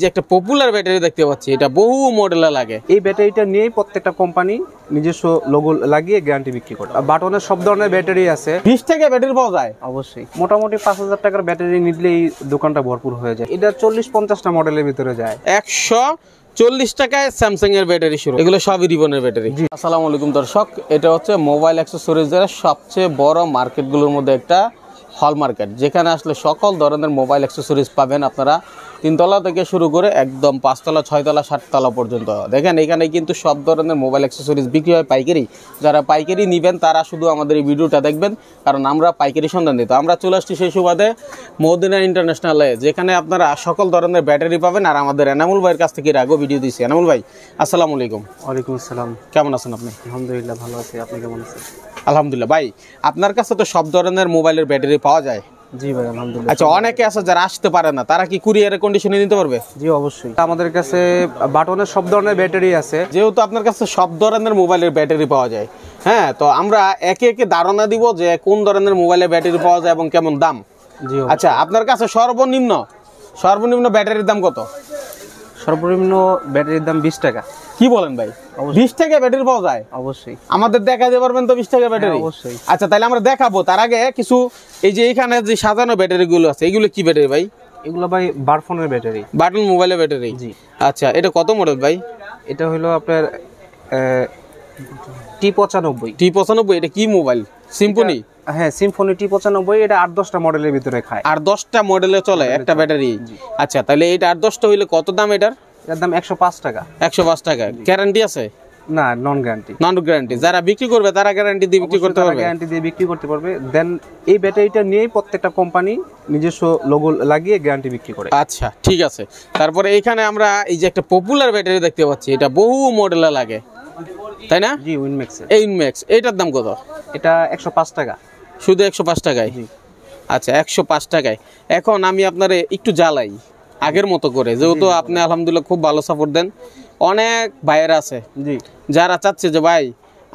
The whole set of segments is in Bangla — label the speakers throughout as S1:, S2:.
S1: যে একটা পপুলার ব্যাটারি দেখতে পাচ্ছি, এটা বহু মডেলে লাগে।
S2: এই ব্যাটারিটা নিয়েই প্রত্যেকটা কোম্পানি নিজস্ব লোগো লাগিয়ে গ্যারান্টি বিক্রি করে। বাটনের সব ধরনের ব্যাটারি আছে।
S1: 20 টাকা ব্যাটারি পাওয়া যায়
S2: অবশ্যই মোটামুটি 5000 টাকার ব্যাটারি নিলেই দোকানটা ভরপুর হয়ে যায়। এটা 40-50টা মডেলের ভিতরে যায়।
S1: 140 টাকায় স্যামসাং এর ব্যাটারি শুরু। এগুলো সবই রিবনের ব্যাটারি। আসসালামু আলাইকুম দর্শক, এটা হচ্ছে মোবাইল অ্যাক্সেসরিজের সবচেয়ে বড় মার্কেটগুলোর মধ্যে একটা হল মার্কেট, যেখানে আসলে সকল ধরনের মোবাইল অ্যাক্সেসরিজ পাবেন আপনারা। 3 তলা থেকে শুরু করে একদম 5 তলা 6 তলা 7 তলা পর্যন্ত। দেখেন এখানে কিন্তু সব ধরনের মোবাইল অ্যাক্সেসরিজ বিক্রি হয় পাইকারি। যারা পাইকারি নেবেন তারা শুধু আমাদের এই ভিডিওটা দেখবেন, কারণ আমরা পাইকারি সন্ধান দিই। তো আমরা চলে আসছি সেই সুবাদে মদিনা ইন্টারন্যাশনালে, যেখানে আপনারা সকল ধরনের ব্যাটারি পাবেন। আর আমাদের এনামুল ভাইয়ের কাছ থেকে এর আগেও ভিডিও দিয়েছি। এনামুল ভাই আসসালামু আলাইকুম।
S2: ওয়ালাইকুম আসসালাম।
S1: কেমন আছেন আপনি?
S2: আলহামদুলিল্লাহ ভালো আছি, আপনি কেমন আছেন?
S1: আলহামদুলিল্লাহ। ভাই আপনার কাছে তো সব ধরনের মোবাইলের ব্যাটারি পাওয়া যায়?
S2: জি ভাই আলহামদুলিল্লাহ।
S1: আচ্ছা, অনেকে আছে যারা আসতে পারে না, তারা কি কুরিয়ারের কন্ডিশনে নিতে পারবে?
S2: জি অবশ্যই, আমাদের কাছে বাটনের সব ধরনের ব্যাটারি আছে।
S1: যেহেতু আপনার কাছে সব ধরনের মোবাইলের ব্যাটারি পাওয়া যায়, হ্যাঁ, তো আমরা একে একে ধারণা দিব যে কোন ধরনের মোবাইলের ব্যাটারি পাওয়া যায় এবং কেমন দাম।
S2: জি
S1: আচ্ছা, আপনার কাছে সর্বনিম্ন ব্যাটারির দাম কত?
S2: সর্বনিম্ন ব্যাটারির দাম 20 টাকা।
S1: কি বলেন ভাই, 20 টাকা ব্যাটারি পাওয়া যায়?
S2: অবশ্যই।
S1: আমাদের দেখাতে পারবেন তো 20 টাকা ব্যাটারি?
S2: অবশ্যই।
S1: আচ্ছা, তাহলে আমরা দেখাবো। তার আগে কিছু, এই যে এখানে যে সাজানো ব্যাটারি গুলো আছে, এগুলো কি ব্যাটারি ভাই?
S2: এগুলো ভাই বারফোনের ব্যাটারি,
S1: বাটন মোবাইলের ব্যাটারি।
S2: জি।
S1: আচ্ছা, এটা কত মডেল ভাই?
S2: এটা হলো আপনার T95।
S1: T95, এটা কি মোবাইল? সিম্ফনি?
S2: হ্যাঁ সিম্ফনি T95। এটা 8-10টা মডেলের ভিতরে খায়।
S1: আর 10টা মডেলে চলে একটা ব্যাটারি? আচ্ছা, তাহলে এটা 8-10টা হইলে কত দাম এটার?
S2: এর দাম 105 টাকা।
S1: 105 টাকা। গ্যারান্টি আছে?
S2: না, নন গ্যারান্টি।
S1: Non guarantee. যারা বিক্রি করবে তারা গ্যারান্টি দিয়ে বিক্রি করতে পারবে?
S2: গ্যারান্টি দিয়ে বিক্রি করতে পারবে। দেন এই ব্যাটারিটা নিয়েই প্রত্যেকটা কোম্পানি নিজস্ব লোগো লাগিয়ে গ্যারান্টি বিক্রি করে।
S1: আচ্ছা ঠিক আছে। তারপরে এখানে আমরা এই যে একটা পপুলার ব্যাটারি দেখতে পাচ্ছি, এটা বহু মডেলে লাগে, তাই না?
S2: জি, উইনম্যাক্স।
S1: এই উইনম্যাক্স, এটার দাম কত?
S2: এটা 105 টাকা।
S1: শুধু 105 টাকায়?
S2: জি।
S1: আচ্ছা, 105 টাকায়। এখন আমি আপনারে একটু জ্বালাই আগের মতো করে, যেহেতু আপনি আলহামদুলিল্লাহ খুব ভালো সাপোর্ট দেন। অনেক ভাইয়েরা আছে
S2: জি
S1: যারা চাচ্ছে যে ভাই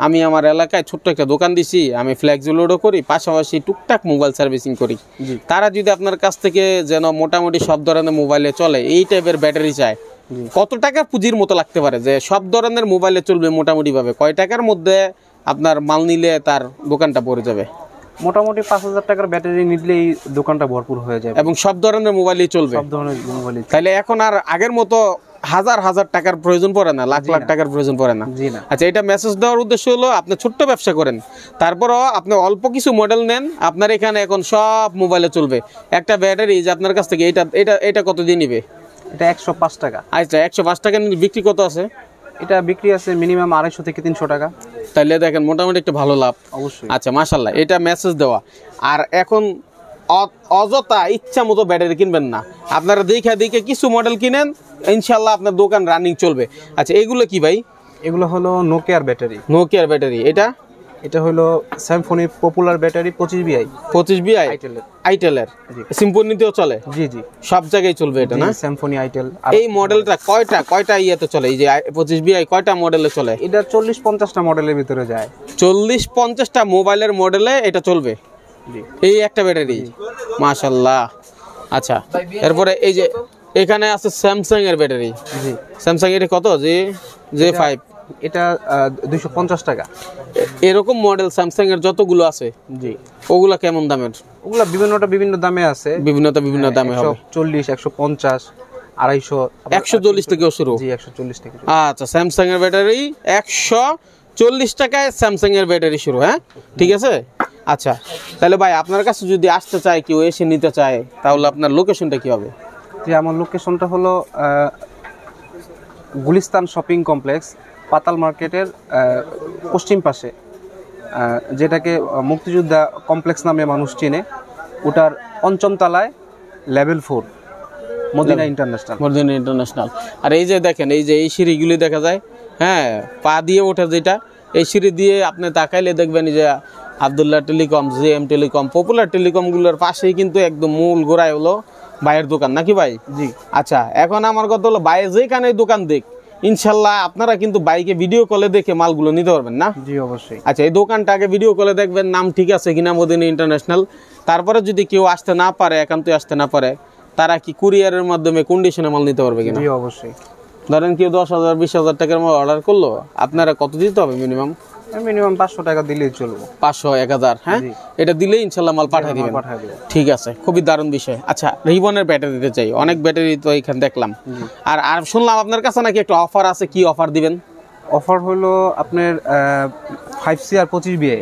S1: আমি আমার এলাকায় ছোট্ট একটা দোকান দিছি, আমি ফ্লেক্সি লোডও করি, পাশাপাশি টুকটাক মোবাইল সার্ভিসিং করি। তারা যদি আপনার কাছ থেকে যেন মোটামুটি সব ধরনের মোবাইলে চলে এই টাইপের ব্যাটারি চায়, কত টাকা পুঁজির মতো লাগতে পারে যে সব ধরনের মোবাইলে চলবে মোটামুটি ভাবে? কয় টাকার মধ্যে আপনার মাল নিলে তার দোকানটা পড়ে যাবে?
S2: মোটামুটি 5000 টাকার ব্যাটারি নিলেই দোকানটা ভরপুর হয়ে যাবে
S1: এবং সব ধরনের মোবাইলই চলবে?
S2: সব ধরনের মোবাইলই।
S1: তাহলে এখন আর আগের মতো হাজার হাজার টাকার প্রয়োজন পড়ে না, লাখ লাখ টাকার প্রয়োজন পড়ে না।
S2: জি না।
S1: আচ্ছা, এটা মেসেজ দেওয়ার উদ্দেশ্য হলো আপনি ছোট্ট ব্যবসা করেন, তারপরও আপনি অল্প কিছু মডেল নেন, আপনার এখানে এখন সব মোবাইলে চলবে। একটা ব্যাটারি যে আপনার কাছ থেকে এটা এটা এটা কত দিয়ে নিবে?
S2: এটা 105 টাকা।
S1: আচ্ছা, 105 টাকা বিক্রি কত আছে?
S2: এটা বিক্রি আছে মিনিমাম 250 থেকে 300 টাকা।
S1: তাহলে দেখেন মোটামুটি একটা ভালো লাভ।
S2: অবশ্যই।
S1: আচ্ছা মাশাআল্লাহ, এটা মেসেজ দেওয়া। আর এখন অযথা ইচ্ছা মতো ব্যাটারি কিনবেন না, আপনারা দেখে কিছু মডেল কিনেন, ইনশাল্লাহ আপনার দোকান রানিং চলবে। আচ্ছা, এগুলো কি ভাই?
S2: এগুলো হলো নোকিয়ার ব্যাটারি।
S1: নোকিয়ার ব্যাটারি।
S2: এটা হলো Samsung popular battery 25VI।
S1: 25VI আইটেলের সিম্ফনিতেও চলে?
S2: জি জি,
S1: সব জায়গায় চলবে এটা না?
S2: Samsung itel.
S1: এই মডেলটা কয়টা ইয়েতে চলে? এই যে 25VI কয়টা মডেলে চলে?
S2: এটা 40-50টা মডেলের ভিতরে যায়।
S1: 40-50টা মোবাইলের মডেলে এটা চলবে এই একটা ব্যাটারি? মাশাআল্লাহ। আচ্ছা, এরপরে এই যে এখানে আছে স্যামসাং এর ব্যাটারি।
S2: জি।
S1: স্যামসাং এর কত? J5?
S2: এটা 250 টাকা।
S1: এরকম মডেল স্যামসাং এর যতগুলো আছে,
S2: জি,
S1: ওগুলা কেমন দামের?
S2: ওগুলা বিভিন্ন দামে আছে।
S1: বিভিন্ন দামে হবে?
S2: 140, 150, 250,
S1: 140 থেকেও শুরু?
S2: জি, 140 থেকে।
S1: আচ্ছা, স্যামসাং এর ব্যাটারি 140 টাকায় স্যামসাং এর ব্যাটারি শুরু, হ্যাঁ ঠিক আছে। আচ্ছা, তাহলে ভাই আপনার কাছে যদি আসতে চায়, কেউ এসে নিতে চায়, তাহলে আপনার লোকেশনটা কি হবে?
S2: যে আমার লোকেশনটা হলো গুলিস্তান শপিং কমপ্লেক্স, পাতাল মার্কেটের পশ্চিম পাশে, যেটাকে মুক্তিযোদ্ধা কমপ্লেক্স নামে মানুষ চিনে, ওটার 5ম তলায় লেভেল 4 মদিনা ইন্টারন্যাশনাল। আর এই যে দেখেন, এই যে এই সিঁড়িগুলি দেখা যায়, হ্যাঁ, পা দিয়ে ওঠে যেটা, এই সিঁড়ি দিয়ে আপনি তাকাইলে দেখবেন যে Abdullah telecom, JM telecom, popular টেলিকমগুলোর পাশেই কিন্তু একদম মূল গোড়ায় হলো ভাইয়ের দোকান, নাকি ভাই? জি। আচ্ছা, এখন আমার কথা হলো ভাই যেখানে দোকান দেখ, ইনশাল্লাহ আপনারা কিন্তু বাইকে ভিডিও কলে দেখে মালগুলো নিতে পারবেন না? জি অবশ্যই। আচ্ছা, এই দোকানটা আগে ভিডিও কলে দেখবেন, নাম ঠিক আছে কিনা মদিনা ইন্টারন্যাশনাল। তারপরে যদি কেউ আসতে না পারে, একান্তই আসতে না পারে,
S1: তারা কি কুরিয়ারের মাধ্যমে কন্ডিশনে মাল নিতে পারবে কিনা?
S2: জি অবশ্যই।
S1: ধরেন কেউ 10,000 20,000 টাকার মাল অর্ডার করলো, আপনারা কত দিতে হবে মিনিমাম?
S2: মিনিমাম 500 টাকা দিলেই চলবে।
S1: 500 1000, হ্যাঁ, এটা দিলেই ইনশাল্লাহ মাল পাঠিয়ে দিবেন। ঠিক আছে, খুবই দারুণ বিষয়। আচ্ছা, রিবনের ব্যাটারি দিতে চাই, অনেক ব্যাটারি তো এখানে দেখলাম। আর শুনলাম আপনার কাছে নাকি একটা অফার আছে, কি অফার দিবেন?
S2: অফার হলো আপনার 5C আর 25BA।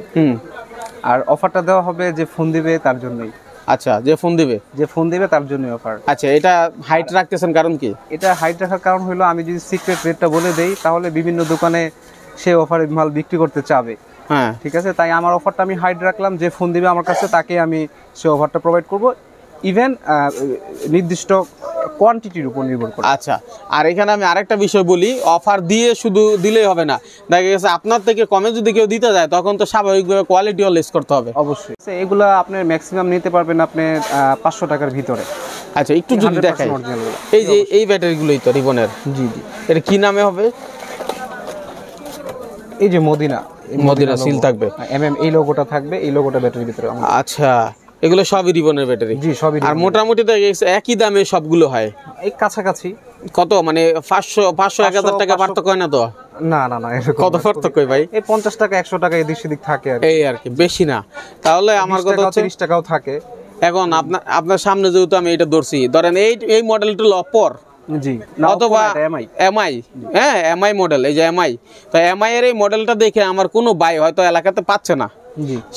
S2: আর অফারটা দেওয়া হবে যে ফোন দিবে তার জন্যই।
S1: আচ্ছা, যে ফোন দিবে
S2: তার জন্যই অফার।
S1: আচ্ছা, এটা হাইট রাখতেছেন কারণ কি?
S2: এটা হাইট রাখার কারণ হলো আমি যদি সিক্রেট রেটটা বলে দেই তাহলে বিভিন্ন দোকানে সে অফারে মাল বিক্রি করতে চাবে।
S1: হ্যাঁ,
S2: ঠিক আছে, তাই আমার অফারটা আমি হাইড রাখলাম, যে ফোন দিবে আমার কাছে তাকে আমি সে অফারটা প্রোভাইড করব, ইভেন নির্দিষ্ট কোয়ান্টিটির উপর নির্ভর করে।
S1: আচ্ছা, আর এখানে আমি আরেকটা বিষয় বলি, অফার দিয়ে শুধু দিলেই হবে না, দেখা গেছে আপনার থেকে কমে যদি কেউ দিতে যায় তখন তো স্বাভাবিকভাবে কোয়ালিটিও লেস করতে হবে।
S2: অবশ্যই, এগুলো আপনার ম্যাক্সিমাম নিতে পারবেন আপনি 500 টাকার ভিতরে।
S1: আচ্ছা, একটু যদি দেখাই, এই যে এই ব্যাটারিগুলোই তো রিবনের।
S2: জি জি।
S1: এটা কি নামে হবে?
S2: এই যে মদিনা
S1: সিল থাকবে,
S2: এই লোগোটা থাকবে, এই লোগোটা ব্যাটারির ভিতরে।
S1: আচ্ছা, এগুলো সবই রিবনের ব্যাটারি?
S2: জি, সবই।
S1: আর মোটামুটি একই দামে সবগুলো হয়?
S2: এই কাছাকাছি।
S1: কত মানে 500 1000 টাকা পার্থক্য হয় না তো?
S2: না না না,
S1: কত পার্থক্য ভাই?
S2: এই 50 টাকা 100 টাকা এদিক সেদিক থাকে আর
S1: এই আর কি, বেশি না। তাহলে আমার কথা হচ্ছে
S2: 30 টাকাও থাকে।
S1: এখন আপনার সামনে যেহেতু আমি এটা ধরছি, ধরেন এই মডেলটা অপর,
S2: জি,
S1: অথবা এমআই, হ্যাঁ এমআই মডেল, এই যে এমআই, তো এমআই এর এই মডেলটা দেখে আমার কোনো ভাই হয়তো এলাকাতে পাচ্ছে না,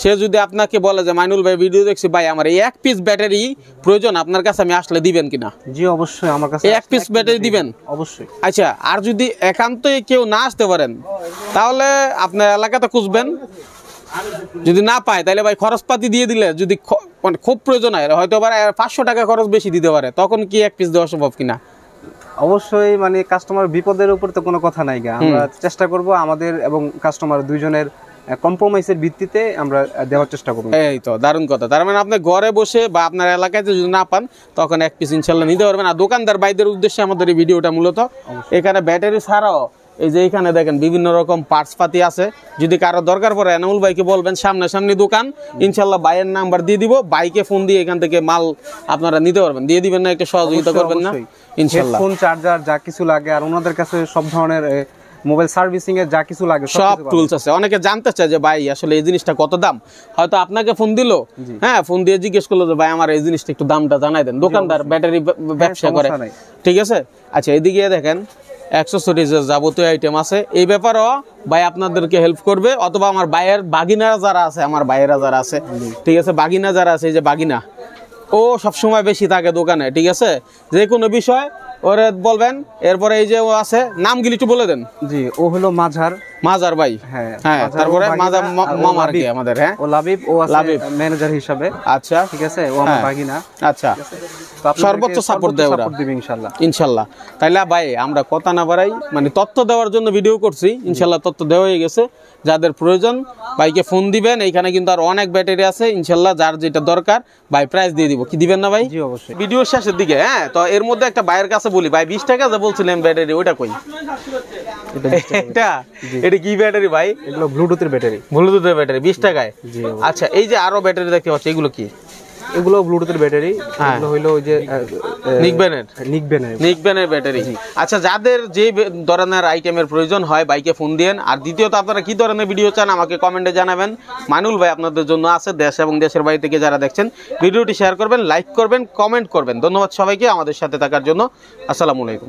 S1: সে যদি আপনাকে বলে যে মাইনুল ভাই ভিডিও দেখছি ভাই, আমার এই এক পিস ব্যাটারি প্রয়োজন, আপনার কাছে আমি আসলে দিবেন কিনা?
S2: জি অবশ্যই, আমার কাছে
S1: এক পিস ব্যাটারি দিবেন?
S2: অবশ্যই।
S1: আচ্ছা, আর যদি একান্তই কেউ না আসতে পারেন তাহলে আপনার এলাকাতে খুঁজবেন, যদি না পায় তাহলে ভাই খরচপাতি দিয়ে দিলে, যদি মানে খুব প্রয়োজন হয় হয়তো 500 টাকা খরচ বেশি দিতে পারে, তখন কি এক পিস দেওয়া সম্ভব কিনা?
S2: অবশ্যই, মানে কাস্টমার বিপদের উপর তো কোনো কথা নাই, আমরা চেষ্টা করব আমাদের এবং কাস্টমার দুইজনের কম্প্রোমাইজের ভিত্তিতে আমরা দেওয়ার চেষ্টা করব।
S1: এই তো দারুণ কথা। তার মানে আপনি ঘরে বসে বা আপনার এলাকায় যদি না পান তখন এক পিস ইনশাল্লাহ নিতে পারবেন। আর দোকানদার ভাইদের উদ্দেশ্যে আমাদের এই ভিডিওটা মূলত। এখানে ব্যাটারি ছাড়াও এই যে এখানে দেখেন বিভিন্ন রকম পার্টস পাতি আছে, যদি কারো দরকার পড়ে এনামুল ভাইকে বলবেন, সামনাসামনি দোকান, ইনশাল্লাহ ভাইয়ের নাম্বার দিয়ে দিব, বাইকে ফোন দিয়ে এখান থেকে মাল আপনারা নিতে পারবেন। দিয়ে দিবেন না, একটা সহযোগিতা করবেন না ইনশাল্লাহ?
S2: ফোন চার্জার যা কিছু লাগে, আর ওনাদের কাছে সব ধরনের মোবাইল সার্ভিসিং এর যা কিছু লাগে
S1: সব টুলস আছে। অনেকে জানতে চায় যে ভাই আসলে এই জিনিসটা কত দাম, হয়তো আপনাকে ফোন দিল, হ্যাঁ ফোন দিয়ে জিজ্ঞেস করলো যে ভাই আমার এই জিনিসটা একটু দামটা জানাই দেন। দোকানদার ব্যাটারি ব্যবসা করে, ঠিক আছে। আচ্ছা, এদিকে দেখেন অ্যাক্সেসরিজের যাবতীয় আইটেম আছে, এই ব্যাপারেও ভাই আপনাদেরকে হেল্প করবে। অথবা আমার ভাইয়ের বাগিনারা যারা আছে, আমার ভাইয়েরা যারা আছে, ঠিক আছে, বাগিনা যারা আছে, এই যে বাগিনা, ও সবসময় বেশি থাকে দোকানে, ঠিক আছে, যে কোনো বিষয় ওরে বলবেন। এরপরে এই যে ও আছে, নামগুলি একটু বলে দেন।
S2: জি, ও হলো মাঝার
S1: ভাই, হ্যাঁ, তারপরে মাঝার মামা আর কি আমাদের, হ্যাঁ,
S2: ও লাবিব, ও আছে ম্যানেজার হিসাবে।
S1: আচ্ছা,
S2: ঠিক আছে, ও আমার বাগিনা।
S1: আচ্ছা, সর্বোচ্চ সাপোর্ট দেয় ওরা ইনশাল্লাহ। তাইলে ভাই আমরা কথা না বাড়াই, মানে তথ্য দেওয়ার জন্য ভিডিও করছি, ইনশাল্লাহ তথ্য দেওয়া হয়ে গেছে। যাদের প্রয়োজন ভাইকে ফোন দিবেন, এইখানে কিন্তু আর অনেক ব্যাটারি আছে, ইনশাল্লাহ যার যেটা দরকার ভাই প্রাইস দিয়ে দিব। কি দিবেন না ভাই?
S2: জি অবশ্যই।
S1: ভিডিওর শেষের দিকে, হ্যাঁ, তো এর মধ্যে একটা ভাইয়ের কাছে বলি, ভাই 20 টাকা যা বলছিলেন ব্যাটারি, ওইটা কই? এটা কি ব্যাটারি ভাই?
S2: এগুলো ব্লুটুথের ব্যাটারি।
S1: ব্লুটুথের ব্যাটারি 20 টাকায়? আচ্ছা, এই যে আরো ব্যাটারি দেখতে পাচ্ছি, এগুলো কি?
S2: এগুলো ব্লুটুথের ব্যাটারি, এগুলো হলো ওই যে
S1: নিকবেনের ব্যাটারি। আচ্ছা, যাদের যে ধরনের আইটেমের প্রয়োজন হয় বাইকে ফোন দিয়েন। আর দ্বিতীয়ত আপনারা কি ধরনের ভিডিও চান আমাকে কমেন্টে জানাবেন। মাইনুল ভাই আপনাদের জন্য আছে, দেশ এবং দেশের বাইরে থেকে যারা দেখছেন ভিডিওটি শেয়ার করবেন, লাইক করবেন, কমেন্ট করবেন। ধন্যবাদ সবাইকে আমাদের সাথে থাকার জন্য। আসসালামু আলাইকুম।